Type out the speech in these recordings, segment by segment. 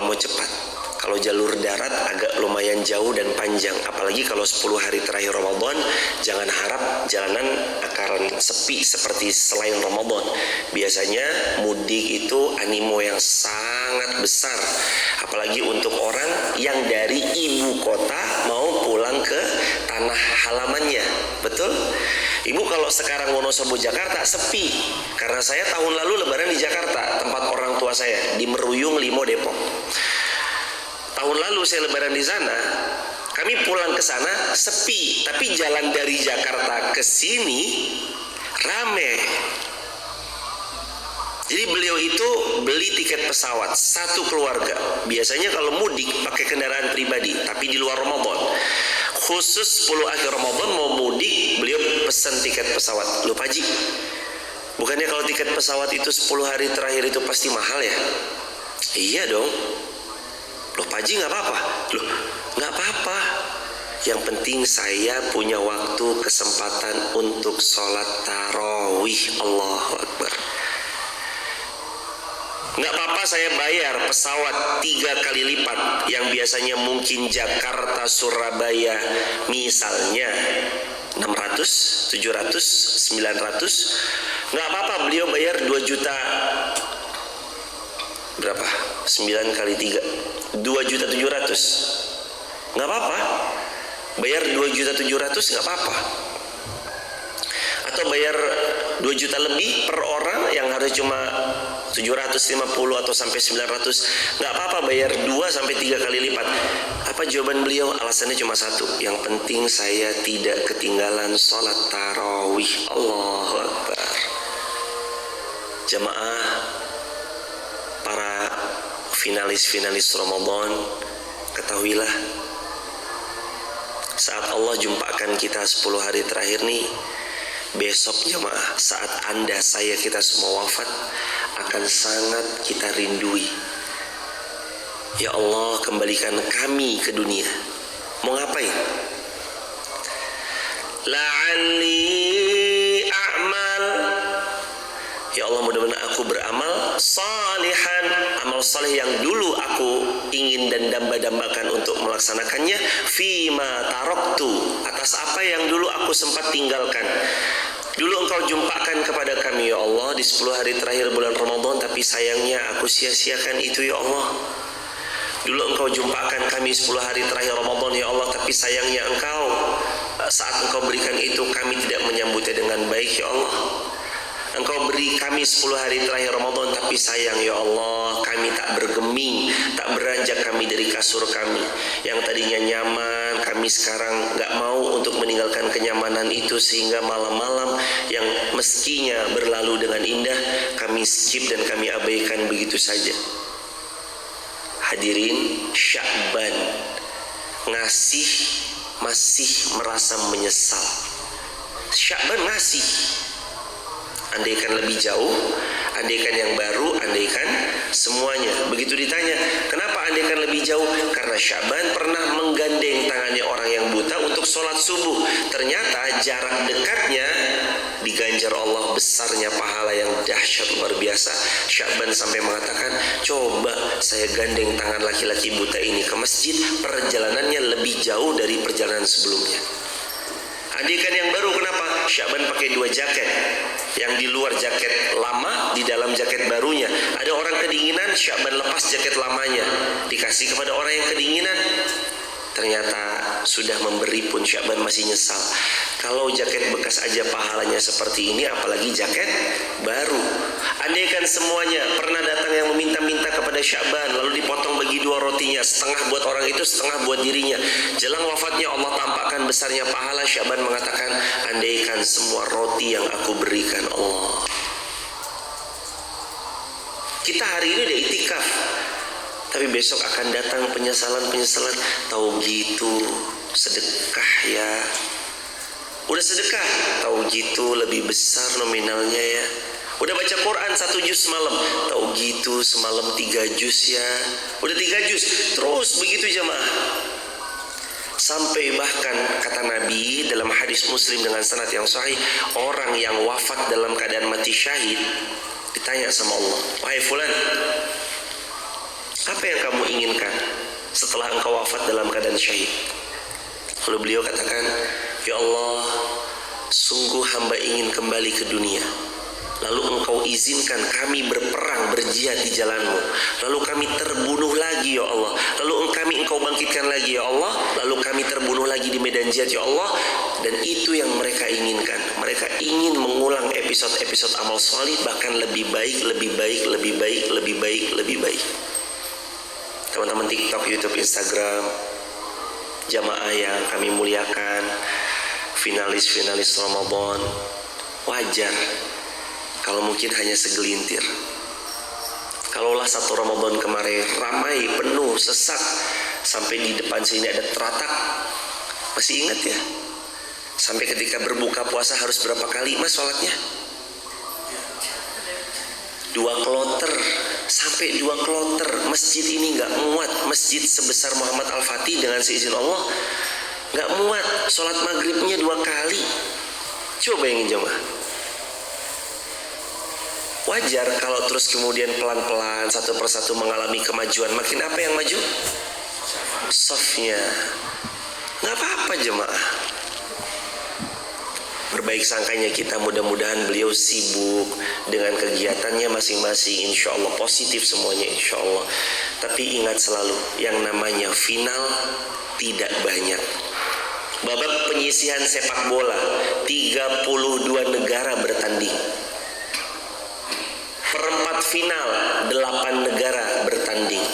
mau cepat. Kalau jalur darat agak lumayan jauh dan panjang, apalagi kalau 10 hari terakhir Ramadan. Jangan harap jalanan akan sepi seperti selain Ramadan. Biasanya mudik itu animo yang sangat besar, apalagi untuk orang yang dari ibu kota mau pulang ke tanah halamannya. Betul? Ibu kalau sekarang Wonosobo Jakarta sepi, karena saya tahun lalu lebaran di Jakarta, tempat orang tua saya, di Meruyung Limo Depok. Tahun lalu saya lebaran di sana, kami pulang ke sana sepi, tapi jalan dari Jakarta ke sini rame. Jadi beliau itu beli tiket pesawat satu keluarga. Biasanya kalau mudik pakai kendaraan pribadi, tapi di luar Ramadan. Khusus 10 akhir Ramadan mau mudik, beliau pesan tiket pesawat. Loh Pak Haji, bukannya kalau tiket pesawat itu 10 hari terakhir itu pasti mahal ya? Iya dong. Loh Pak Haji nggak apa-apa? Loh nggak apa-apa. Yang penting saya punya waktu kesempatan untuk sholat tarawih. Allahu Akbar. Nggak apa-apa saya bayar pesawat 3 kali lipat, yang biasanya mungkin Jakarta Surabaya misalnya 600, 700, 900. Nggak apa-apa beliau bayar 2 juta. Berapa? 9 kali 3, 2.700.000. Nggak apa-apa. Bayar 2.700.000 nggak apa-apa. Atau bayar 2 juta lebih per orang yang harus cuma 750 atau sampai 900. Nggak apa-apa bayar 2 sampai 3 kali lipat. Apa jawaban beliau? Alasannya cuma satu. Yang penting saya tidak ketinggalan sholat tarawih. Allahu Akbar. Jamaah, para finalis Ramadan, ketahuilah, saat Allah jumpakan kita 10 hari terakhir nih, besok jemaah, saat Anda, saya, kita semua wafat, akan sangat kita rindui. Ya Allah, kembalikan kami ke dunia. Mau ngapain? La'alli a'mal. Ya Allah, mudah-mudahan aku beramal salihan, amal saleh yang dulu aku ingin dan damba-dambakan untuk melaksanakannya. Fima taroktu, atas apa yang dulu aku sempat tinggalkan. Dulu engkau jumpakan kepada kami ya Allah di 10 hari terakhir bulan Ramadan, tapi sayangnya aku sia-siakan itu ya Allah. Dulu engkau jumpakan kami 10 hari terakhir Ramadan ya Allah, tapi sayangnya engkau, saat engkau berikan itu kami tidak menyambutnya dengan baik ya Allah. Engkau beri kami 10 hari terakhir Ramadan, tapi sayang ya Allah, kami tak bergeming, tak beranjak kami dari kasur kami. Yang tadinya nyaman, kami sekarang gak mau untuk meninggalkan kenyamanan itu, sehingga malam-malam yang meskinya berlalu dengan indah, kami skip dan kami abaikan begitu saja. Hadirin, Sya'ban, ngasih masih merasa menyesal. Sya'ban ngasih, andaikan lebih jauh, andaikan yang baru, andaikan semuanya. Begitu ditanya, kenapa andaikan lebih jauh? Karena Sya'ban pernah menggandeng tangannya orang yang buta untuk sholat subuh. Ternyata jarak dekatnya diganjar Allah besarnya pahala yang dahsyat luar biasa. Sya'ban sampai mengatakan, coba saya gandeng tangan laki-laki buta ini ke masjid, perjalanannya lebih jauh dari perjalanan sebelumnya. Andaikan yang baru, kenapa? Sya'ban pakai 2 jaket, yang di luar jaket lama, di dalam jaket barunya. Ada orang kedinginan, Sya'ban lepas jaket lamanya, dikasih kepada orang yang kedinginan. Ternyata sudah memberi pun Sya'ban masih nyesal. Kalau jaket bekas aja pahalanya seperti ini, apalagi jaket baru. Andaikan semuanya pernah datang yang meminta-minta kepada Sya'ban, lalu dipotong bagi 2 rotinya, setengah buat orang itu, setengah buat dirinya. Jelang wafatnya Allah tampakkan besarnya pahala. Sya'ban mengatakan, andaikan semua roti yang aku berikan Allah. Kita hari ini udah itikaf, tapi besok akan datang penyesalan-penyesalan. Tahu gitu sedekah ya. Udah sedekah, tahu gitu lebih besar nominalnya ya. Udah baca Quran 1 juz semalam, tahu gitu semalam 3 juz ya. Udah 3 juz, terus begitu jamaah. Sampai bahkan kata Nabi dalam hadis Muslim dengan sanad yang sahih, orang yang wafat dalam keadaan mati syahid ditanya sama Allah, wahai fulan, Apa yang kamu inginkan setelah engkau wafat dalam keadaan syahid? Lalu beliau katakan, ya Allah, sungguh hamba ingin kembali ke dunia. Lalu engkau izinkan kami berperang, berjihad di jalanmu. Lalu kami terbunuh lagi ya Allah. Lalu engkau bangkitkan lagi ya Allah. Lalu kami terbunuh lagi di medan jihad ya Allah. Dan itu yang mereka inginkan. Mereka ingin mengulang episode-episode amal solih, bahkan lebih baik, lebih baik, lebih baik, lebih baik, lebih baik. Teman-teman TikTok, YouTube, Instagram, jamaah yang kami muliakan, finalis-finalis Ramadan, wajar kalau mungkin hanya segelintir. Kalaulah satu Ramadan kemarin ramai, penuh, sesak, sampai di depan sini ada teratak, masih ingat ya? Sampai ketika berbuka puasa harus berapa kali mas sholatnya? 2 kloter, sampai 2 kloter. Masjid ini gak muat, masjid sebesar Muhammad Al-Fatih dengan seizin Allah gak muat, sholat maghribnya 2 kali. Coba bayangin jemaah. Wajar kalau terus kemudian pelan-pelan satu persatu mengalami kemajuan. Makin apa yang maju? Softnya. Gak apa-apa jemaah. Berbaik sangkanya kita, mudah-mudahan beliau sibuk dengan kegiatannya masing-masing, insya Allah positif semuanya insya Allah. Tapi ingat selalu, yang namanya final tidak banyak. Babak penyisihan sepak bola, 32 negara bertanding. Perempat final 8 negara bertanding.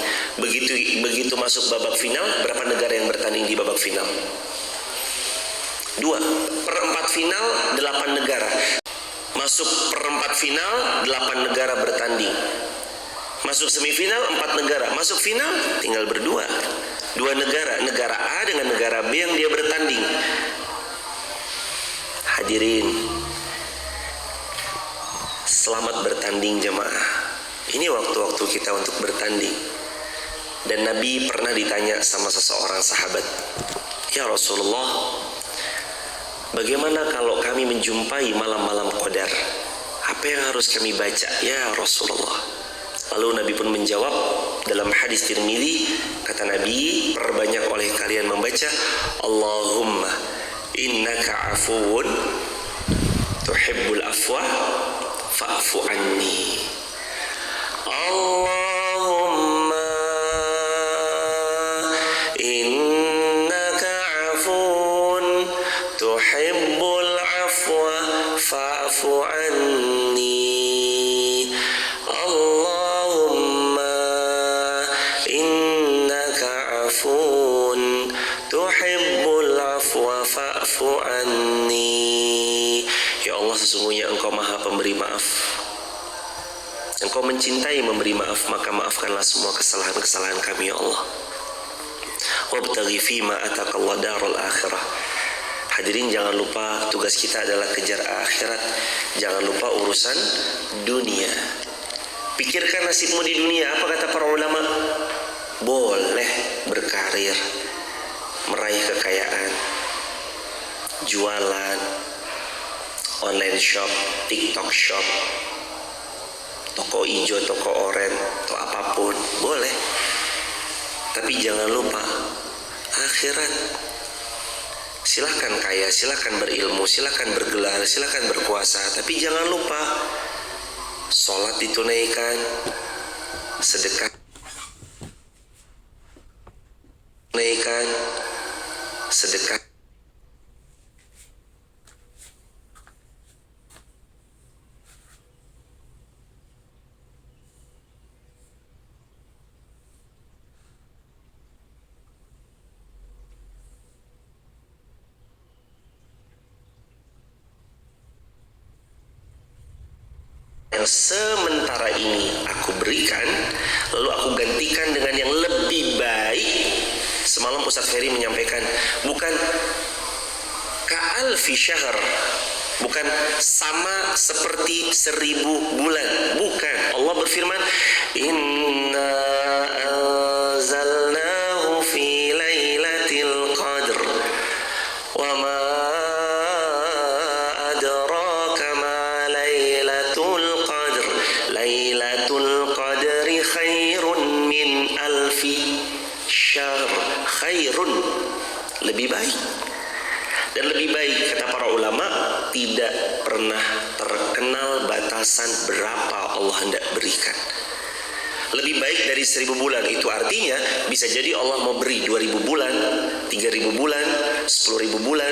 Begitu masuk babak final, berapa negara yang bertanding di babak final? 2. Perempat final 8 negara. Masuk perempat final 8 negara bertanding. Masuk semifinal 4 negara. Masuk final tinggal berdua. 2 negara, negara A dengan negara B yang dia bertanding. Hadirin, selamat bertanding jemaah. Ini waktu-waktu kita untuk bertanding. Dan Nabi pernah ditanya sama seseorang sahabat, ya Rasulullah, bagaimana kalau kami menjumpai malam-malam Qadar? Apa yang harus kami baca ya Rasulullah? Lalu Nabi pun menjawab dalam hadis Tirmidzi, kata Nabi, perbanyak oleh kalian membaca Allahumma innaka afuwun tuhibbul afwa fa'fu anni. Allahumma innaka afuwun tuhibbul afwa fa'fu anni. Allahumma innaka afuwun tuhibbul afwa fa'fu anni. Ya Allah, sesungguhnya Engkau Maha Pemberi maaf. Engkau mencintai memberi maaf, maka maafkanlah semua kesalahan-kesalahan kami ya Allah. Wabtaghi fima ataqallah darul akhirah. Hadirin, jangan lupa tugas kita adalah kejar akhirat. Jangan lupa urusan dunia. Pikirkan nasibmu di dunia. Apa kata para ulama? Boleh berkarir, meraih kekayaan, jualan, online shop, TikTok shop, toko hijau, toko oren, atau apapun, boleh. Tapi jangan lupa akhirat. Silakan kaya, silakan berilmu, silakan bergelar, silakan berkuasa, tapi jangan lupa sholat ditunaikan, sedekah tunaikan, sedekah. Yang sementara ini aku berikan, lalu aku gantikan dengan yang lebih baik. Semalam Ustaz Ferry menyampaikan, bukan ka'alfi syahr, bukan sama seperti 1000 bulan, bukan. Allah berfirman, inna anzalnahu fi lailatul qadr wa ma adraka ma lailatul qadr, lailatul qadri khairun min alfi syahr khairun, lebih baik. Dan lebih baik, kata para ulama, tidak pernah terkenal batasan berapa Allah hendak berikan. Lebih baik dari 1000 bulan. Itu artinya bisa jadi Allah mau beri 2000 bulan, 3000 bulan, 10.000 bulan,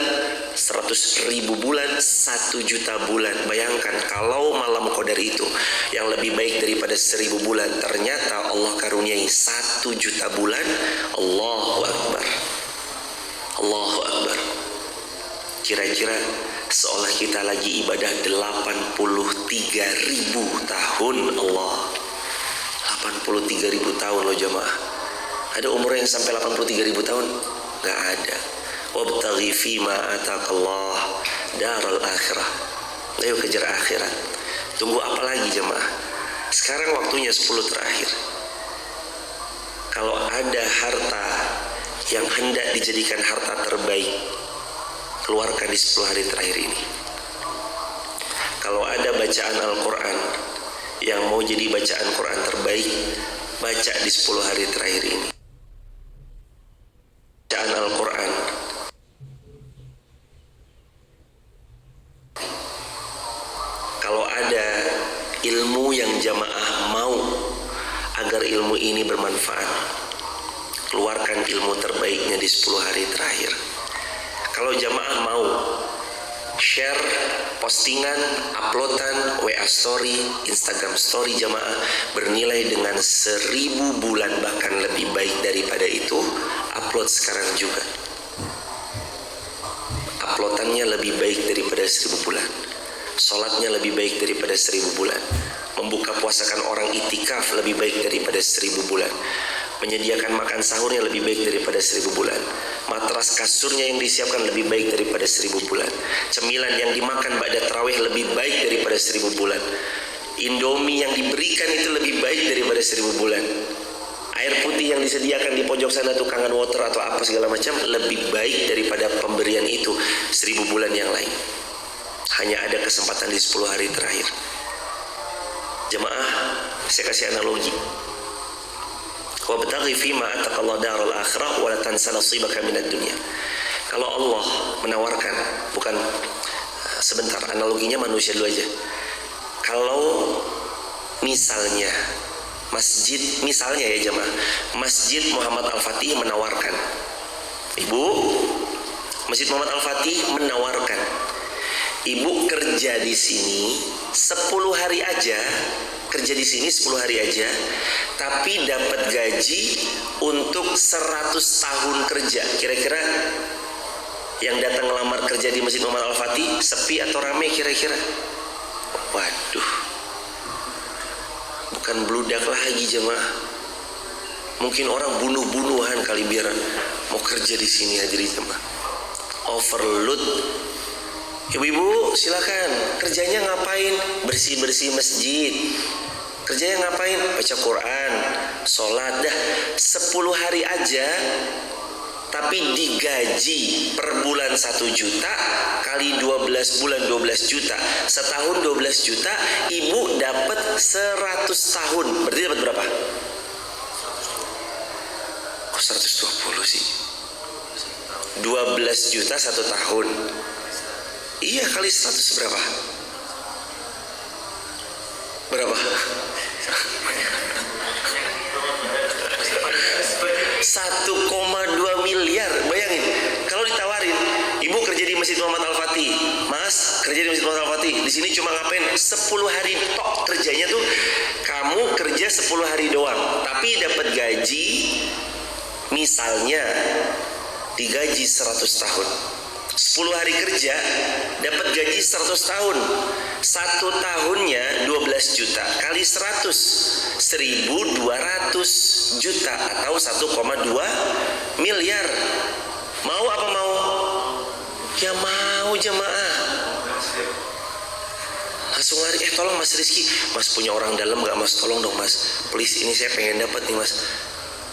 100.000 bulan, 1 juta bulan. Bayangkan kalau malam qadar itu yang lebih baik daripada 1000 bulan, ternyata Allah karuniai 1 juta bulan. Allahu Akbar, Allahu Akbar. Kira-kira seolah kita lagi ibadah 83.000 tahun. Allah, 83.000 tahun loh jamaah. Ada umur yang sampai 83.000 tahun? Gak ada. Wabtaghi fima ataqallah daral akhirah. Ayo kejar akhirat. Tunggu apa lagi jamaah? Sekarang waktunya 10 terakhir. Kalau ada harta yang hendak dijadikan harta terbaik, keluarkan di 10 hari terakhir ini. Kalau ada bacaan Al-Quran yang mau jadi bacaan Quran terbaik, baca di 10 hari terakhir ini. Bacaan Al-Quran. Kalau ada ilmu yang jamaah mau agar ilmu ini bermanfaat, keluarkan ilmu terbaiknya di 10 hari terakhir. Kalau jamaah mau share postingan, uploadan, WA story, Instagram story jamaah bernilai dengan 1000 bulan bahkan lebih baik daripada itu, upload sekarang juga. Uploadannya lebih baik daripada 1000 bulan. Sholatnya lebih baik daripada 1000 bulan. Membuka puasakan orang itikaf lebih baik daripada 1000 bulan. Menyediakan makan sahurnya lebih baik daripada 1000 bulan. Matras kasurnya yang disiapkan lebih baik daripada 1000 bulan. Cemilan yang dimakan ba'da tarawih lebih baik daripada 1000 bulan. Indomie yang diberikan itu lebih baik daripada 1000 bulan. Air putih yang disediakan di pojok sana, tukangan water atau apa segala macam, lebih baik daripada pemberian itu 1000 bulan yang lain. Hanya ada kesempatan di 10 hari terakhir. Jemaah, saya kasih analogi. Wabtaghi fima ataqallahu daral akhirah wa la tansa nasibaka minad dunya. Kalau Allah menawarkan, bukan sebentar, analoginya manusia dulu aja. Kalau misalnya misalnya ya jemaah, Masjid Muhammad Al-Fatih menawarkan, Ibu, Masjid Muhammad Al-Fatih menawarkan, Ibu kerja di sini 10 hari aja, kerja di sini 10 hari aja, tapi dapat gaji untuk 100 tahun kerja. Kira-kira yang datang ngelamar kerja di Masjid Muhammad Al-Fatih sepi atau rame kira-kira? Waduh, bukan bludak lagi jemaah. Mungkin orang bunuh-bunuhan kali biar mau kerja di sini aja di jemaah. Overload. Ibu-ibu silakan, kerjanya ngapain? Bersih-bersih masjid. Kerjanya ngapain? Baca Quran, sholat. Dah 10 hari aja, tapi digaji per bulan 1 juta, kali 12 bulan 12 juta, setahun 12 juta, ibu dapat 100 tahun. Berarti dapat berapa? Kok 120 sih? 12 juta 1 tahun. Iya, kali 100 berapa? Berapa? 1,2 miliar. Bayangin, kalau ditawarin, Ibu kerja di Masjid Muhammad Al-Fatih, Mas kerja di Masjid Muhammad Al-Fatih, di sini cuma ngapain? 10 hari tok kerjanya tuh. Kamu kerja 10 hari doang, tapi dapat gaji, misalnya digaji 100 tahun. 10 hari kerja dapat gaji 100 tahun. 1 tahunnya 12 juta kali 100, 1.200 juta atau 1,2 miliar. Mau apa mau? Ya mau jemaah. Langsung lari, tolong Mas Rizky, Mas punya orang dalam gak Mas? Tolong dong Mas, please, ini saya pengen dapat nih Mas.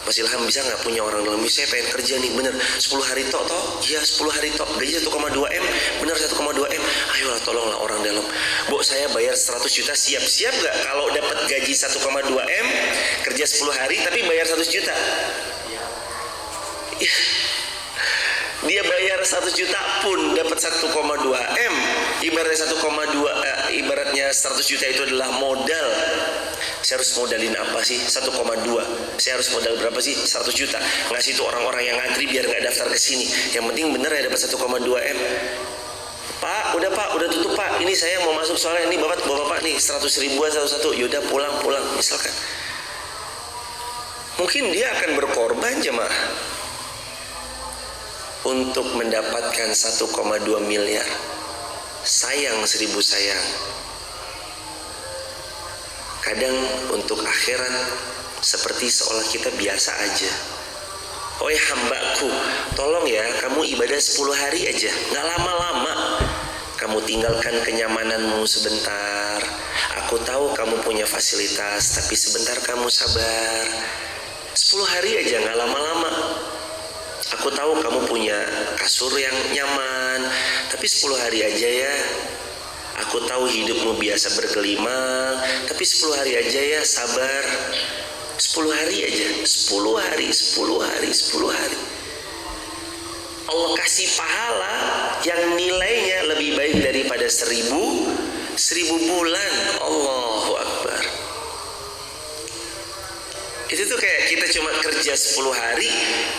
Mas Ilham bisa nggak punya orang dalam? Saya pengen kerja nih, bener 10 hari toh? Iya 10 hari toh, gaji 1,2 M, bener 1,2 M. Ayolah tolonglah orang dalam. Bu, saya bayar 100 juta, siap nggak kalau dapat gaji 1,2 M, kerja 10 hari tapi bayar 100 juta? Ya. Dia bayar 1 juta pun dapat 1,2 M. Ibaratnya 100 juta itu adalah modal. Saya harus modalin apa sih? 1,2. Saya harus modal berapa sih? 100 juta. Ngasih itu orang-orang yang ngantri biar nggak daftar ke sini. Yang penting bener ya dapat 1,2 M. Pak, udah tutup Pak. Ini saya mau masuk soalnya ini bapak nih 100 ribuan satu-satu. Yaudah pulang misalkan. Mungkin dia akan berkorban jemaah untuk mendapatkan 1,2 miliar. Sayang 1000 sayang. Kadang untuk akhirat seperti seolah kita biasa aja. Oh ya hambaku, tolong ya kamu ibadah 10 hari aja, gak lama-lama. Kamu tinggalkan kenyamananmu sebentar. Aku tahu kamu punya fasilitas, tapi sebentar kamu sabar. 10 hari aja, gak lama-lama. Aku tahu kamu punya kasur yang nyaman, tapi 10 hari aja ya. Aku tahu hidupmu biasa bergelimang, tapi 10 hari aja ya, sabar. 10 hari aja, 10 hari. Allah kasih pahala yang nilainya lebih baik daripada 1000 bulan. Allahu Akbar. Itu tuh kayak kita cuma kerja 10 hari.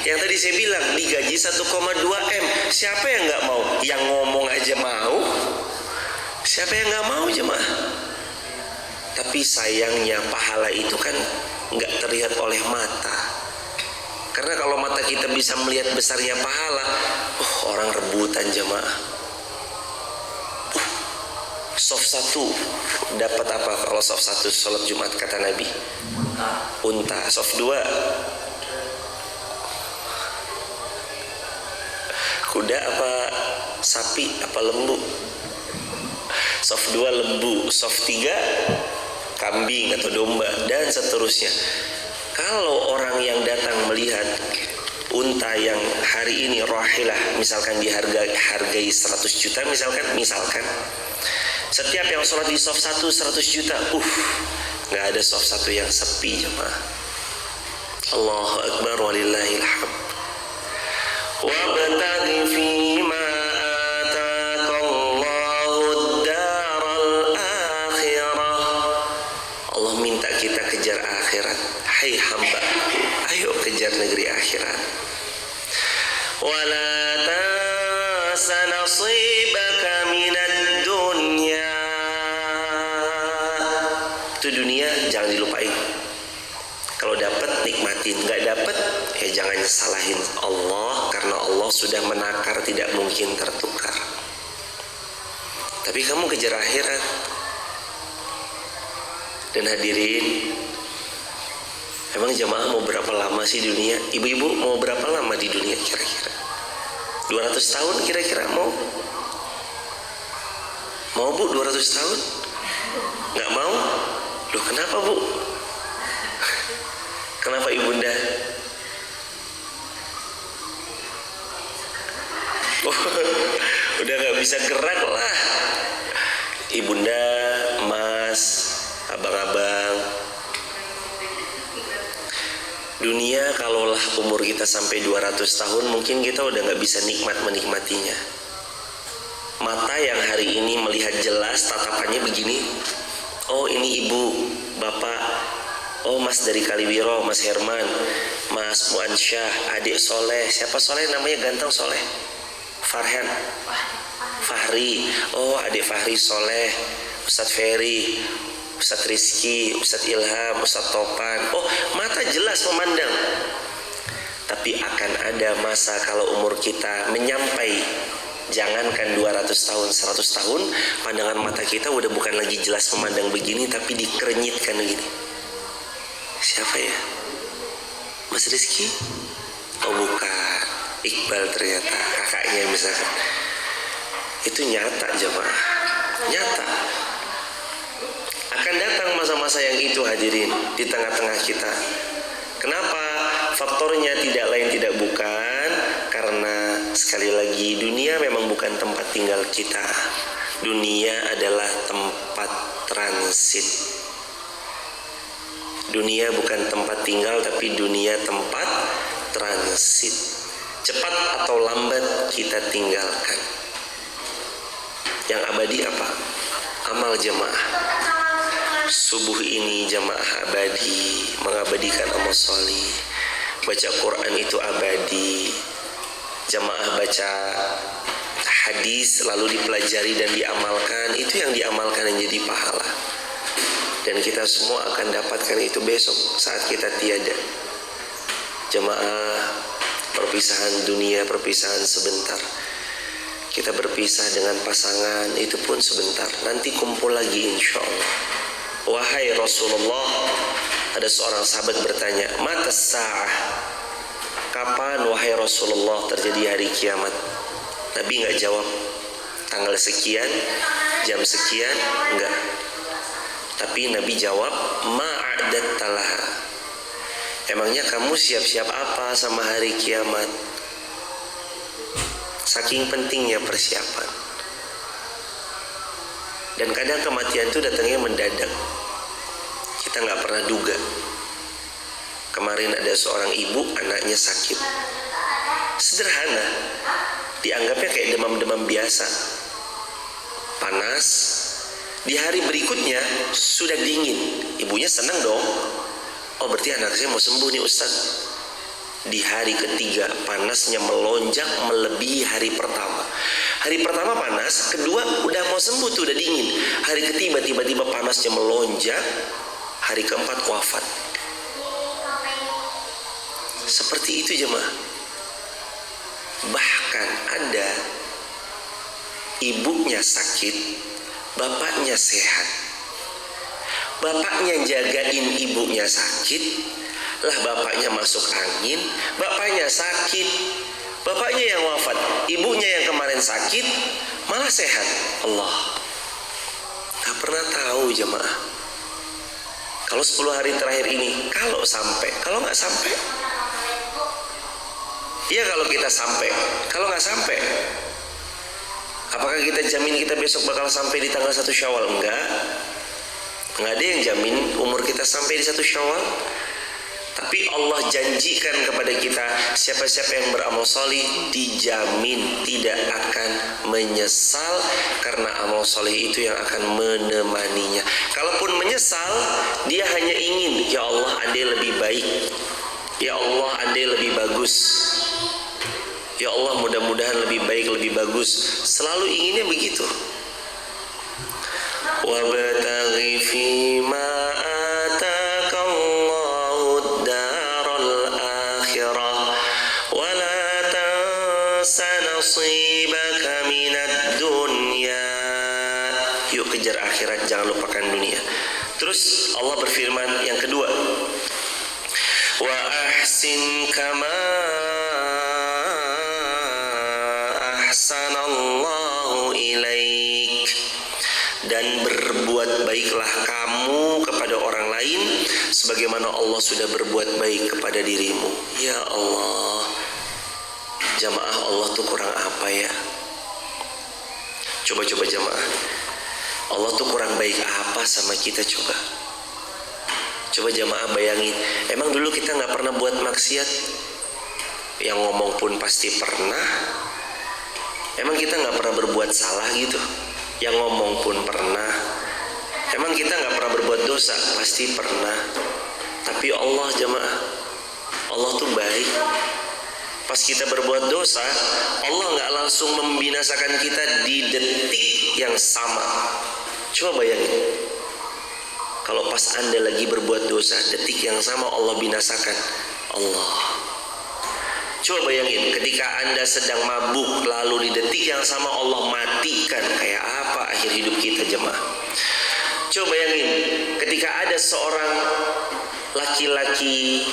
Yang tadi saya bilang digaji 1,2 M. Siapa yang gak mau? Yang ngomong aja mau. Siapa yang gak mau jemaah? Tapi sayangnya pahala itu kan gak terlihat oleh mata. Karena kalau mata kita bisa melihat besarnya pahala, orang rebutan jemaah. Soft 1 dapat apa kalau soft 1 sholat Jumat kata Nabi? Unta. Soft 2 kuda apa sapi apa lembu? Soft 2 lembu. Soft 3 kambing atau domba dan seterusnya. Kalau orang yang datang melihat unta yang hari ini rahilah misalkan dihargai 100 juta misalkan setiap yang sholat di soft 1 100 juta, nggak ada soft 1 yang sepi jemaah. Allahu Akbar walillahil hamd. Wabtaghi fima ataqallahu ad-daral akhirah. Allah minta kita kejar akhirat. Hai hamba, ayo kejar negeri akhirat. Wala tansa nasibaka minad dunya. Itu dunia jangan dilupain. Kalau dapat nikmatin, nggak dapat ya jangan salahin Allah, karena Allah sudah menakar tidak mungkin tertukar. Tapi kamu kejar akhirat. Dan hadirin, emang jamaah mau berapa lama sih di dunia? Ibu-ibu mau berapa lama di dunia kira-kira? 200 tahun kira-kira mau? Mau Bu 200 tahun? Nggak mau? Loh kenapa Bu? Kenapa ibunda? Udah nggak bisa gerak lah. Ibunda, mas, abang-abang. Dunia kalaulah umur kita sampai 200 tahun mungkin kita udah gak bisa menikmatinya. Mata yang hari ini melihat jelas tatapannya begini. Oh ini ibu, bapak, oh mas dari Kaliwiro, mas Herman, mas Muansyah, adik Soleh. Siapa Soleh namanya ganteng Soleh? Farhan, Fahri. Oh adik Fahri Soleh, Ustadz Ferry, Ustadz Rizky, Ustadz Ilham, Ustadz Topan. Oh mata jelas memandang. Tapi akan ada masa kalau umur kita menyampai, jangankan 200 tahun, 100 tahun, pandangan mata kita udah bukan lagi jelas memandang begini, tapi dikerenyitkan begini. Siapa ya? Mas Rizky? Oh bukan, Iqbal ternyata, kakaknya misalkan. Itu nyata jemaah, nyata. Akan datang masa-masa yang itu hadirin di tengah-tengah kita. Kenapa? Faktornya tidak lain tidak bukan karena sekali lagi dunia memang bukan tempat tinggal kita. Dunia adalah tempat transit. Dunia bukan tempat tinggal, tapi dunia tempat transit. Cepat atau lambat kita tinggalkan. Yang abadi apa? Amal jamaah. Subuh ini jamaah abadi, mengabadikan amal sholih. Baca Quran itu abadi. Jamaah baca hadis lalu dipelajari dan diamalkan, itu yang diamalkan yang jadi pahala. Dan kita semua akan dapatkan itu besok saat kita tiada. Jamaah, perpisahan dunia, perpisahan sebentar. Kita berpisah dengan pasangan, itu pun sebentar. Nanti kumpul lagi insya Allah. Wahai Rasulullah, ada seorang sahabat bertanya, mata sa'ah, kapan wahai Rasulullah terjadi hari kiamat? Nabi nggak jawab tanggal sekian, jam sekian, enggak. Tapi Nabi jawab, ma'adattalaha. Emangnya kamu siap-siap apa sama hari kiamat? Saking pentingnya persiapan. Dan kadang kematian itu datangnya mendadak. Kita nggak pernah duga. Kemarin ada seorang ibu, anaknya sakit. Sederhana, dianggapnya kayak demam-demam biasa. Panas. Di hari berikutnya sudah dingin. Ibunya senang dong. Oh, berarti anak saya mau sembuh nih Ustaz. Di hari ketiga panasnya melonjak melebihi hari pertama. Hari pertama panas, kedua udah mau sembuh tuh, udah dingin. Hari ketiga tiba-tiba panasnya melonjak, hari keempat wafat. Seperti itu jemaah. Bahkan ada ibunya sakit, bapaknya sehat. Bapaknya jagain ibunya sakit, lah bapaknya masuk angin, bapaknya sakit, bapaknya yang wafat, ibunya yang kemarin sakit malah sehat. Allah, gak pernah tahu jemaah. Kalau 10 hari terakhir ini, kalau sampai, kalau gak sampai, iya kalau kita sampai, kalau gak sampai, apakah kita jamin kita besok bakal sampai di tanggal 1 Syawal? Enggak ada yang jamin umur kita sampai di 1 Syawal. Tapi Allah janjikan kepada kita, siapa-siapa yang beramal solih dijamin tidak akan menyesal, karena amal solih itu yang akan menemaninya. Kalaupun menyesal, dia hanya ingin, ya Allah andai lebih baik, ya Allah andai lebih bagus, ya Allah mudah-mudahan lebih baik, lebih bagus. Selalu inginnya begitu. Wabtaghi fima atakallahu ad-daral akhirah wa la tansa nasibaka minad dunya. Yuk kejar akhirat, jangan lupakan dunia. Terus Allah berfirman yang kedua, wa ahsin kama ahsanallahu ilaik, dan berbuat baiklah kamu kepada orang lain sebagaimana Allah sudah berbuat baik kepada dirimu. Ya Allah, jamaah, Allah tuh kurang apa ya? Coba jamaah, Allah tuh kurang baik apa sama kita? Coba jamaah bayangin, emang dulu kita gak pernah buat maksiat? Yang ngomong pun pasti pernah. Emang kita gak pernah berbuat salah gitu? Yang ngomong pun pernah. Emang kita gak pernah berbuat dosa? Pasti pernah. Tapi Allah jamaah, Allah tuh baik. Pas kita berbuat dosa, Allah gak langsung membinasakan kita di detik yang sama. Coba bayangin, kalau pas Anda lagi berbuat dosa, detik yang sama Allah binasakan. Allah. Coba bayangin ketika Anda sedang mabuk, lalu di detik yang sama Allah matikan. Kayak apa akhir hidup kita jemaah? Coba bayangin ketika ada seorang laki-laki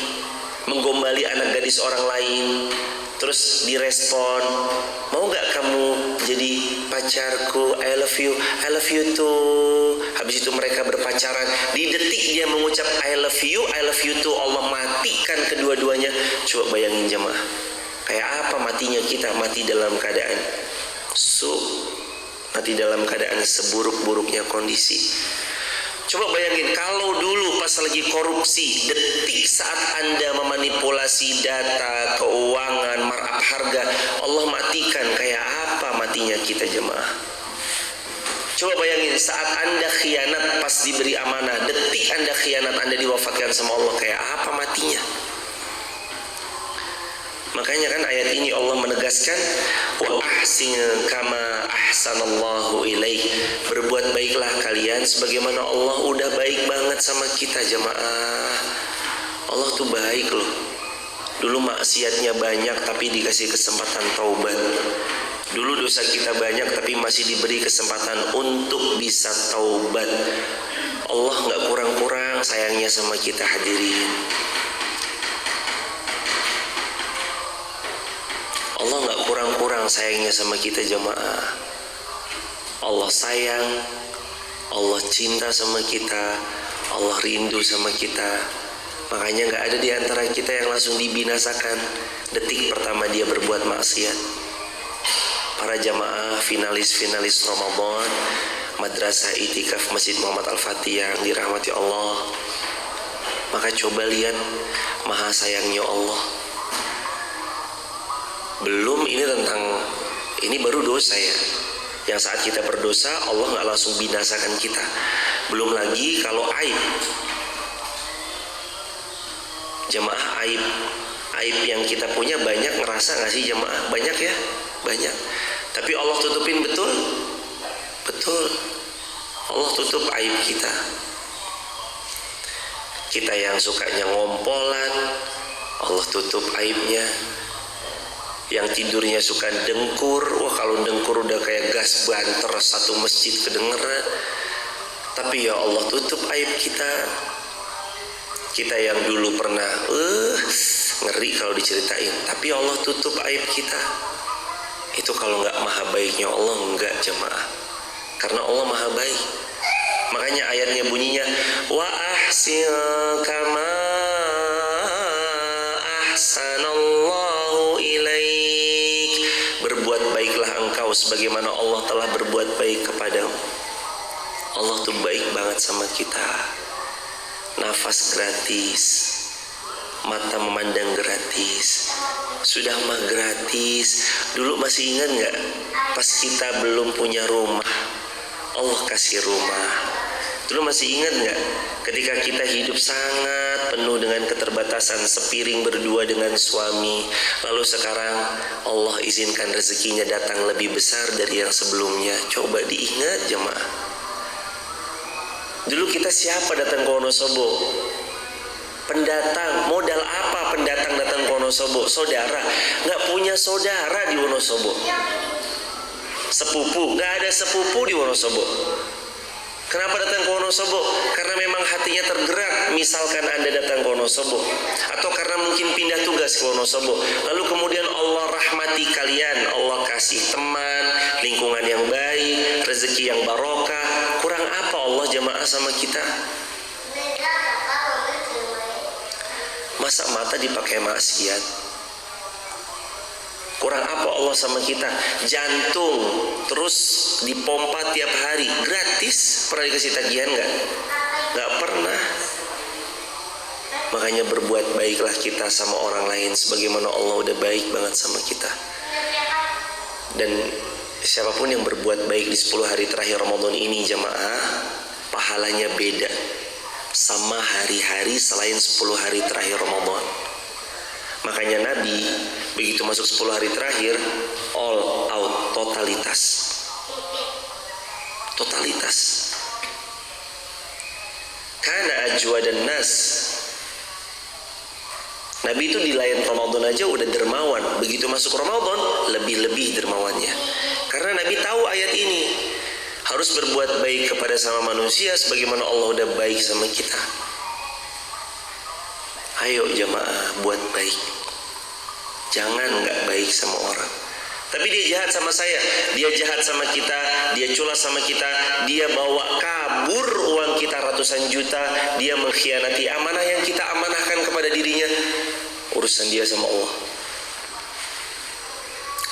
menggombali anak gadis orang lain, terus direspon, mau nggak kamu jadi pacarku, I love you too. Habis itu mereka berpacaran. Di detik dia mengucap I love you too, Allah matikan kedua-duanya. Coba bayangin jemaah, kayak apa matinya kita? Mati dalam keadaan mati dalam keadaan seburuk-buruknya kondisi. Coba bayangin kalau dulu pas lagi korupsi, detik saat Anda memanipulasi data, keuangan, markup harga, Allah matikan, kayak apa matinya kita jemaah? Coba bayangin saat Anda khianat pas diberi amanah, detik Anda khianat, Anda diwafatkan sama Allah, kayak apa matinya? Makanya kan ayat ini Allah menegaskan, wa ahsin kama ahsanallahu ilaih. Berbuat baiklah kalian sebagaimana Allah udah baik banget sama kita jemaah. Allah tuh baik loh. Dulu maksiatnya banyak tapi dikasih kesempatan taubat. Dulu dosa kita banyak tapi masih diberi kesempatan untuk bisa taubat. Allah gak kurang-kurang sayangnya sama kita hadirin. Allah gak kurang-kurang sayangnya sama kita jemaah. Allah sayang, Allah cinta sama kita, Allah rindu sama kita. Makanya gak ada di antara kita yang langsung dibinasakan detik pertama dia berbuat maksiat. Para jamaah finalis Ramadan Madrasah Itikaf Masjid Muhammad Al-Fatih yang dirahmati Allah, maka coba lihat maha sayangnya Allah. Belum ini baru dosa ya. Yang saat kita berdosa Allah gak langsung binasakan kita. Belum lagi kalau aib. Jemaah, aib yang kita punya banyak, ngerasa gak sih jemaah? Banyak ya? Banyak. Tapi Allah tutupin betul? Betul. Allah tutup aib kita. Kita yang sukanya ngompolan, Allah tutup aibnya. Yang tidurnya suka dengkur, wah kalau dengkur udah kayak gas banter satu masjid kedengeran. Tapi ya Allah tutup aib kita. Kita yang dulu pernah ngeri kalau diceritain, tapi Allah tutup aib kita. Itu kalau nggak maha baiknya Allah, enggak jemaah. Karena Allah maha baik. Makanya ayatnya bunyinya wa ahsin kama ahsanallahu ilaik. Berbuat baiklah engkau sebagaimana Allah telah berbuat baik kepadamu. Allah tuh baik banget sama kita. Nafas gratis, mata memandang gratis, sudah mah gratis. Dulu masih ingat nggak? Pas kita belum punya rumah, Allah kasih rumah. Dulu masih ingat nggak? Ketika kita hidup sangat penuh dengan keterbatasan, sepiring berdua dengan suami, lalu sekarang Allah izinkan rezekinya datang lebih besar dari yang sebelumnya. Coba diingat jemaah. Dulu kita siapa datang ke Wonosobo? Pendatang. Modal apa pendatang datang ke Wonosobo? Saudara. Nggak punya saudara di Wonosobo. Sepupu. Nggak ada sepupu di Wonosobo. Kenapa datang ke Wonosobo? Karena memang hatinya tergerak. Misalkan Anda datang ke Wonosobo, atau karena mungkin pindah tugas ke Wonosobo, lalu kemudian Allah rahmati kalian, Allah kasih teman, lingkungan yang baik, rezeki yang barokah. Kurang apa Allah jemaah sama kita? Masa mata dipakai maksiat? Kurang apa Allah sama kita? Jantung terus dipompa tiap hari gratis. Pernah dikasih tagihan nggak? Nggak pernah. Makanya berbuat baiklah kita sama orang lain sebagaimana Allah udah baik banget sama kita. Dan siapapun yang berbuat baik di 10 hari terakhir Ramadan ini jemaah, pahalanya beda sama hari-hari selain 10 hari terakhir Ramadan. Makanya Nabi begitu masuk 10 hari terakhir, all out, totalitas. Kana ajwadan nas. Nabi itu di lain Ramadan aja udah dermawan. Begitu masuk Ramadan lebih-lebih dermawannya. Karena Nabi tahu ayat ini, harus berbuat baik kepada sama manusia sebagaimana Allah udah baik sama kita. Ayo jamaah buat baik. Jangan nggak baik sama orang. Tapi dia jahat sama saya, dia jahat sama kita, dia culas sama kita, dia bawa kabur uang kita ratusan juta, dia mengkhianati amanah yang kita amanahkan kepada dirinya. Urusan dia sama Allah.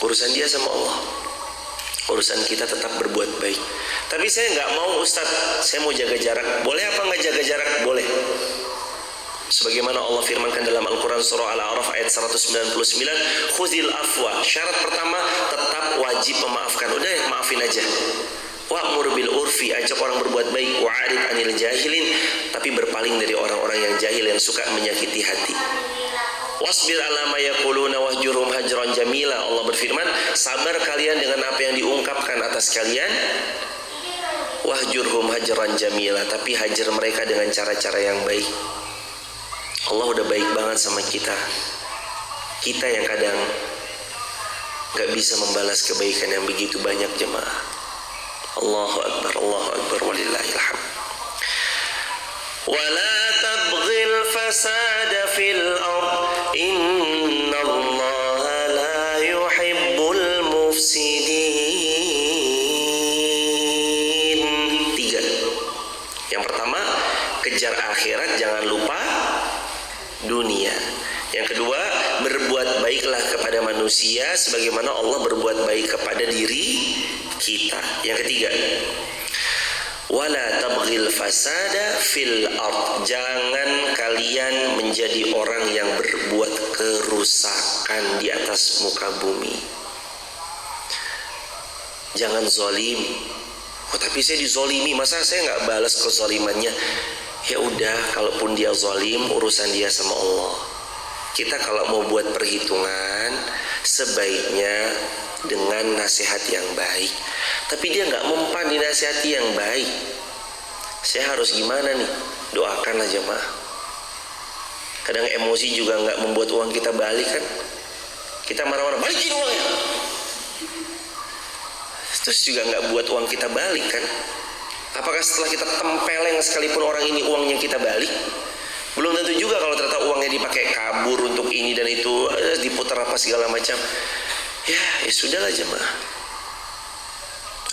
Urusan dia sama Allah. Urusan kita tetap berbuat baik. Tapi saya nggak mau Ustadz, saya mau jaga jarak. Boleh apa nggak jaga jarak? Boleh. Sebagaimana Allah firmankan dalam Al-Quran surah Al-A'raf ayat 199, khuzil afwa. Syarat pertama, tetap wajib memaafkan. Udah, maafin aja. Wa'mur bil urfi, ajak orang berbuat baik. Wa'arid anil jahilin, tapi berpaling dari orang-orang yang jahil yang suka menyakiti hati. Wasbir ala ma yaquluna wahjurhum hajran jamila. Allah berfirman, sabar kalian dengan apa yang diungkapkan atas kalian. Wahjurhum hajran jamila, tapi hajar mereka dengan cara-cara yang baik. Allah udah baik banget sama kita. Kita yang kadang gak bisa membalas kebaikan yang begitu banyak, jemaah. Allahu Akbar, walillahilhamd. Wala tabghil fasada fil ard, innallaha la yuhibbul mufsidin. 3. Yang pertama, kejar akhirat, jangan lupa dunia. Yang kedua, berbuat baiklah kepada manusia sebagaimana Allah berbuat baik kepada diri kita. Yang ketiga, wala tabghil fasada fil ard, jangan kalian menjadi orang yang berbuat kerusakan di atas muka bumi. Jangan zalim. Oh, tapi saya dizolimi, masa saya nggak balas kezalimannya? Ya udah, kalaupun dia zalim, urusan dia sama Allah. Kita kalau mau buat perhitungan, sebaiknya dengan nasihat yang baik. Tapi dia nggak mempan dinasihati yang baik. Saya harus gimana nih? Doakanlah jemaah. Kadang emosi juga nggak membuat uang kita balik kan? Kita marah-marah, balikin uangnya. Terus juga nggak buat uang kita balik kan? Apakah setelah kita tempeleng sekalipun orang ini uangnya kita balik? Belum tentu juga kalau ternyata uangnya dipakai kabur untuk ini dan itu, diputar apa segala macam. Ya sudahlah jemaah.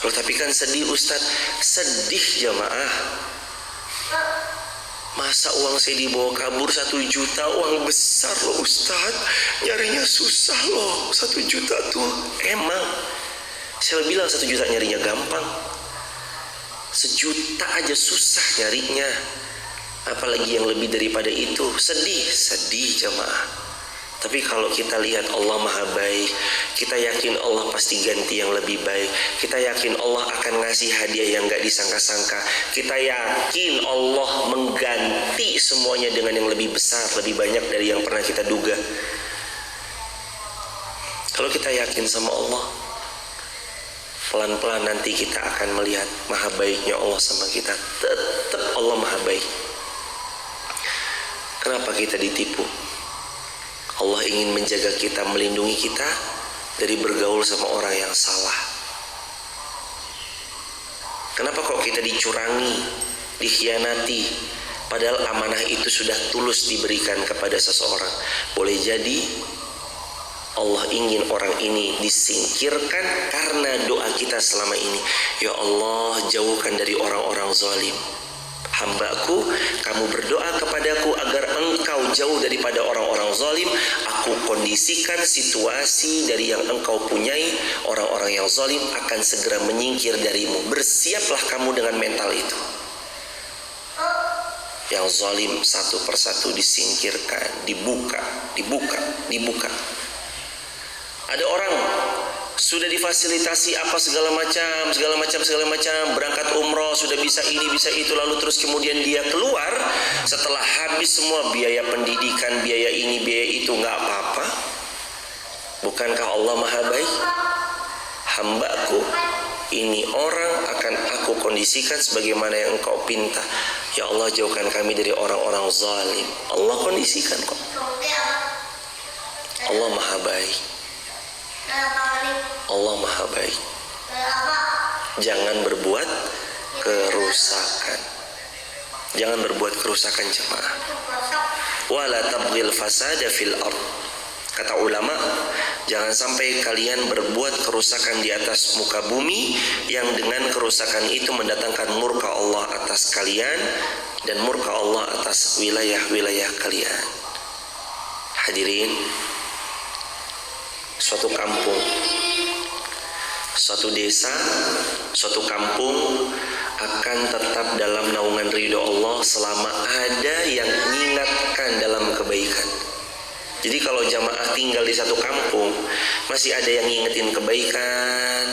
Loh, tapi kan sedih Ustadz. Sedih jemaah. Masa uang saya dibawa kabur 1 juta, uang besar loh Ustadz. Nyarinya susah loh. 1 juta tuh. Emang saya bilang 1 juta nyarinya gampang. 1 juta aja susah nyarinya, apalagi yang lebih daripada itu. Sedih jemaah. Tapi kalau kita lihat Allah maha baik, kita yakin Allah pasti ganti yang lebih baik. Kita yakin Allah akan ngasih hadiah yang gak disangka-sangka. Kita yakin Allah mengganti semuanya dengan yang lebih besar, lebih banyak dari yang pernah kita duga. Kalau kita yakin sama Allah, pelan-pelan nanti kita akan melihat maha baiknya Allah sama kita. Tetap Allah maha baik. Kenapa kita ditipu? Allah ingin menjaga kita, melindungi kita dari bergaul sama orang yang salah. Kenapa kok kita dicurangi, dikhianati, padahal amanah itu sudah tulus diberikan kepada seseorang? Boleh jadi Allah ingin orang ini disingkirkan karena doa kita selama ini. Ya Allah, jauhkan dari orang-orang zalim. Hambaku, kamu berdoa kepadaku agar engkau jauh daripada orang-orang zalim. Aku kondisikan situasi dari yang engkau punyai. Orang-orang yang zalim akan segera menyingkir darimu. Bersiaplah kamu dengan mental itu. Yang zalim satu persatu disingkirkan, dibuka. Ada orang sudah difasilitasi apa segala macam, berangkat umroh, sudah bisa ini, bisa itu, lalu terus kemudian dia keluar setelah habis semua biaya pendidikan, biaya ini, biaya itu, nggak apa-apa. Bukankah Allah maha baik? Hambaku, ini orang akan aku kondisikan sebagaimana yang engkau pinta. Ya Allah, jauhkan kami dari orang-orang zalim. Allah kondisikan kok. Allah maha baik. Allah maha baik. Jangan berbuat kerusakan. Jangan berbuat kerusakan jemaah. Wala tabghil fasada fil ard. Kata ulama, jangan sampai kalian berbuat kerusakan di atas muka bumi yang dengan kerusakan itu mendatangkan murka Allah atas kalian dan murka Allah atas wilayah-wilayah kalian. Hadirin, suatu kampung, suatu desa, suatu kampung akan tetap dalam naungan ridho Allah selama ada yang mengingatkan dalam kebaikan. Jadi kalau jamaah tinggal di satu kampung, masih ada yang ngingetin kebaikan,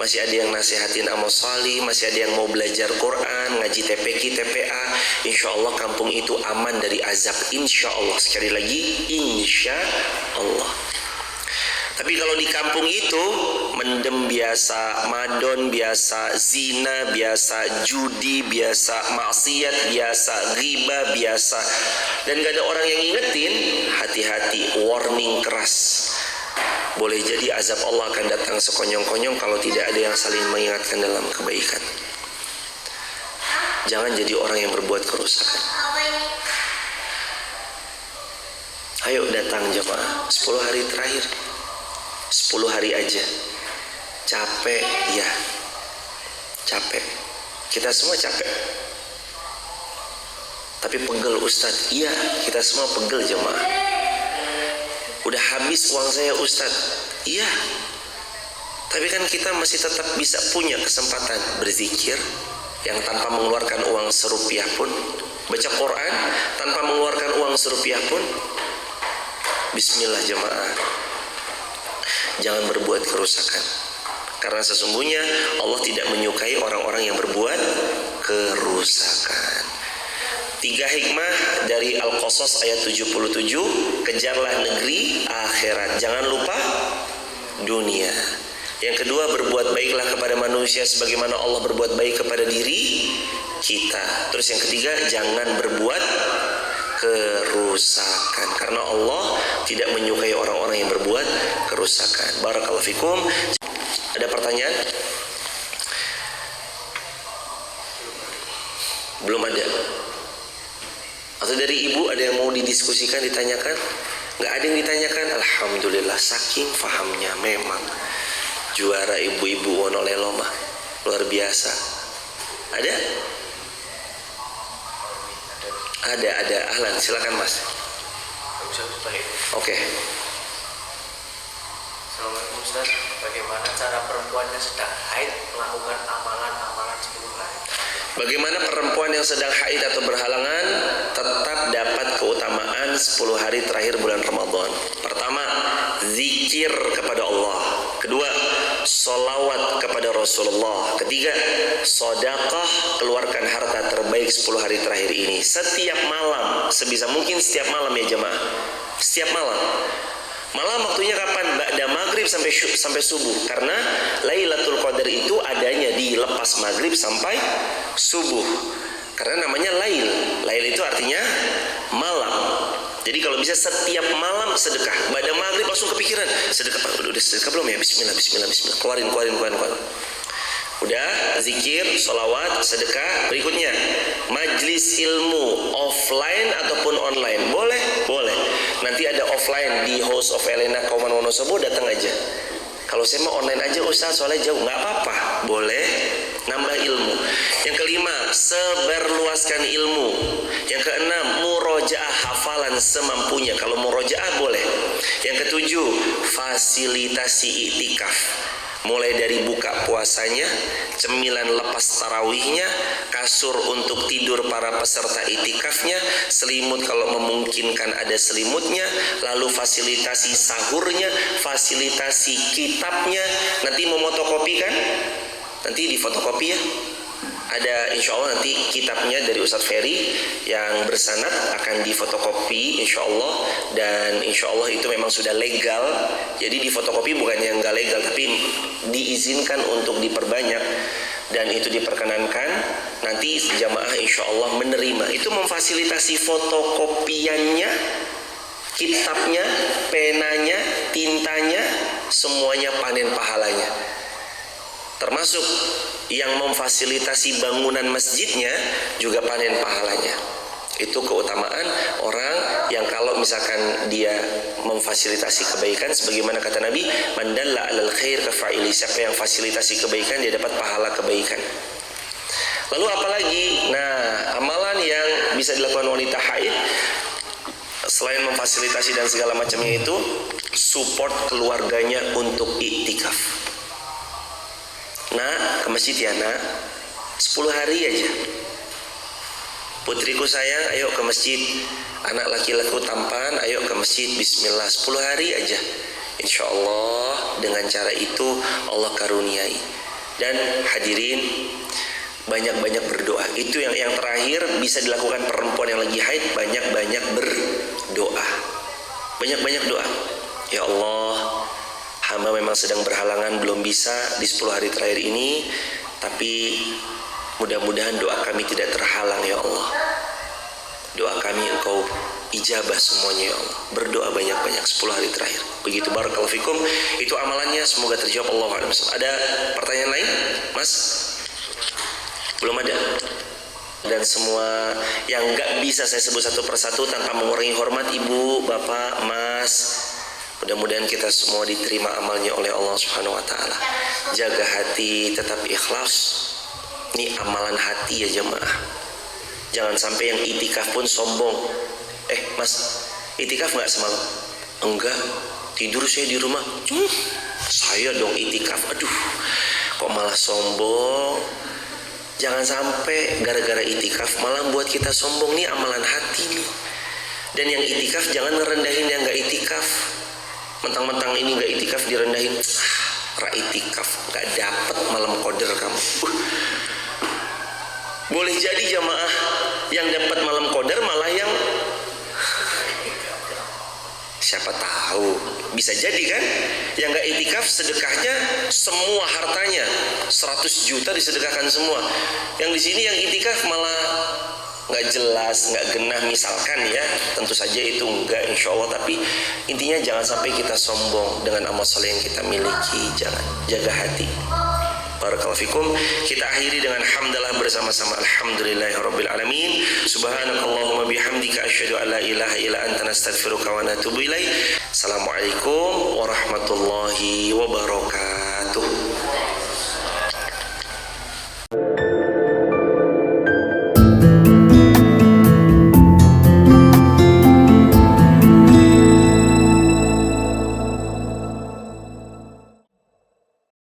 masih ada yang nasihatin amal salih, masih ada yang mau belajar Quran, ngaji TPQ, TPA, insya Allah kampung itu aman dari azab, insya Allah. Sekali lagi, insya Allah. Tapi kalau di kampung itu mendem biasa, madon biasa, zina biasa, judi biasa, maksiat biasa, ghibah biasa, dan gak ada orang yang ngingetin, hati-hati, warning keras. Boleh jadi azab Allah akan datang sekonyong-konyong kalau tidak ada yang saling mengingatkan dalam kebaikan. Jangan jadi orang yang berbuat kerusakan. Ayo datang jemaah 10 hari terakhir, 10 hari aja. Capek, ya. Capek. Kita semua capek. Tapi pegel Ustadz. Iya, kita semua pegel jemaah. Udah habis uang saya Ustadz. Iya. Tapi kan kita masih tetap bisa punya kesempatan berzikir yang tanpa mengeluarkan uang serupiah pun, baca Quran tanpa mengeluarkan uang serupiah pun. Bismillah jemaah. Jangan berbuat kerusakan, karena sesungguhnya Allah tidak menyukai orang-orang yang berbuat kerusakan. 3 hikmah dari Al-Qasas ayat 77, kejarlah negeri akhirat, jangan lupa dunia. Yang kedua, berbuat baiklah kepada manusia sebagaimana Allah berbuat baik kepada diri kita. Terus yang ketiga, jangan berbuat kerusakan, karena Allah tidak menyukai orang-orang yang berbuat kerusakan. Barakallahu fikum. Ada pertanyaan? Belum ada? Atau dari ibu ada yang mau didiskusikan, ditanyakan? Nggak ada yang ditanyakan? Alhamdulillah, saking fahamnya memang juara ibu-ibu Wonolelo mah luar biasa. Ada? Ada. Ahlan, silakan Mas. Oke. Assalamualaikum Ustaz. Bagaimana cara perempuan yang sedang haid melakukan amalan-amalan 10 hari? Bagaimana perempuan yang sedang haid atau berhalangan tetap dapat keutamaan 10 hari terakhir bulan Ramadan? Pertama, zikir kepada Allah. Kedua, sholawat kepada Rasulullah. Ketiga, sedekah, keluarkan harta terbaik 10 hari terakhir ini. Setiap malam, sebisa mungkin setiap malam ya jemaah. Setiap malam. Malam waktunya kapan? Ba'da maghrib sampai subuh. Karena Lailatul Qadar itu adanya di lepas maghrib sampai subuh. Karena namanya lail. Lail itu artinya malam. Jadi kalau bisa setiap malam sedekah. Ba'da maghrib langsung kepikiran, sedekah Pak, udah sedekah belum ya? Bismillah. Keluarin. Udah, zikir, sholawat, sedekah. Berikutnya, majlis ilmu offline ataupun online. Boleh. Nanti ada offline di House of Elena Kauman Wonosobo, datang aja. Kalau saya mau online aja Ustaz, soalnya jauh, nggak apa-apa. Boleh, nambah ilmu. Yang kelima, sebarluaskan ilmu. Yang keenam, murojaah hafalan semampunya. Kalau murojaah boleh. Yang ketujuh, fasilitasi iktikaf. Mulai dari buka puasanya, cemilan lepas tarawihnya, kasur untuk tidur para peserta itikafnya, selimut kalau memungkinkan ada selimutnya, lalu fasilitasi sahurnya, fasilitasi kitabnya. Nanti mau fotokopi kan? Nanti di fotokopi ya. Ada insya Allah nanti kitabnya dari Ustadz Ferry yang bersanad akan difotokopi insya Allah, dan insya Allah itu memang sudah legal. Jadi difotokopi bukannya nggak legal, tapi diizinkan untuk diperbanyak dan itu diperkenankan. Nanti jamaah insya Allah menerima. Itu memfasilitasi fotokopiannya, kitabnya, penanya, tintanya, semuanya panen pahalanya. Termasuk yang memfasilitasi bangunan masjidnya juga panen pahalanya. Itu keutamaan orang yang kalau misalkan dia memfasilitasi kebaikan, sebagaimana kata Nabi, man dalla 'alal khair kafa'ili, siapa yang fasilitasi kebaikan dia dapat pahala kebaikan. Lalu apalagi? Nah, amalan yang bisa dilakukan wanita haid selain memfasilitasi dan segala macamnya itu, support keluarganya untuk iktikaf. Nah, ke masjid ya nak, 10 hari aja. Putriku sayang, ayo ke masjid. Anak laki-lakiku tampan, ayo ke masjid. Bismillah, 10 hari aja. Insya Allah dengan cara itu Allah karuniai. Dan hadirin, banyak-banyak berdoa. Itu yang terakhir bisa dilakukan perempuan yang lagi haid, banyak-banyak berdoa. Banyak-banyak doa. Ya Allah, hamba memang sedang berhalangan, belum bisa di 10 hari terakhir ini, tapi mudah-mudahan doa kami tidak terhalang ya Allah. Doa kami Engkau ijabah semuanya ya Allah. Berdoa banyak-banyak 10 hari terakhir. Begitu, barakallahu fikum. Itu amalannya, semoga terjawab. Allahu a'lam. Ada pertanyaan lain, Mas? Belum ada. Dan semua yang nggak bisa saya sebut satu persatu tanpa mengurangi hormat ibu, bapak, mas. Mudah-mudahan kita semua diterima amalnya oleh Allah Subhanahu wa taala. Jaga hati, tetap ikhlas. Ini amalan hati ya jemaah. Jangan sampai yang itikaf pun sombong. Mas, itikaf nggak semalam? Enggak, tidur saya di rumah. Saya dong itikaf. Aduh, kok malah sombong. Jangan sampai gara-gara itikaf malah buat kita sombong. Nih amalan hati nih. Dan yang itikaf jangan ngerendahin yang nggak itikaf. Mentang-mentang ini nggak itikaf direndahin. Itikaf nggak dapet malam qadar kamu. Boleh jadi jamaah yang dapat malam qadar malah yang siapa tahu, bisa jadi kan, yang nggak itikaf sedekahnya semua hartanya 100 juta disedekahkan semua. Yang di sini yang itikaf malah nggak jelas, nggak genah misalkan ya. Tentu saja itu enggak, insya Allah. Tapi intinya jangan sampai kita sombong dengan amal soleh yang kita miliki. Jangan, jaga hati. Barakallahu fikum. Kita akhiri dengan hamdalah bersama-sama. Alhamdulillahirabbil alamin. Subhanakallahumma bihamdika asyhadu an la ilaha illa anta nastaghfiruka wa natubu ilaik. Assalamualaikum warahmatullahi wabarakatuh.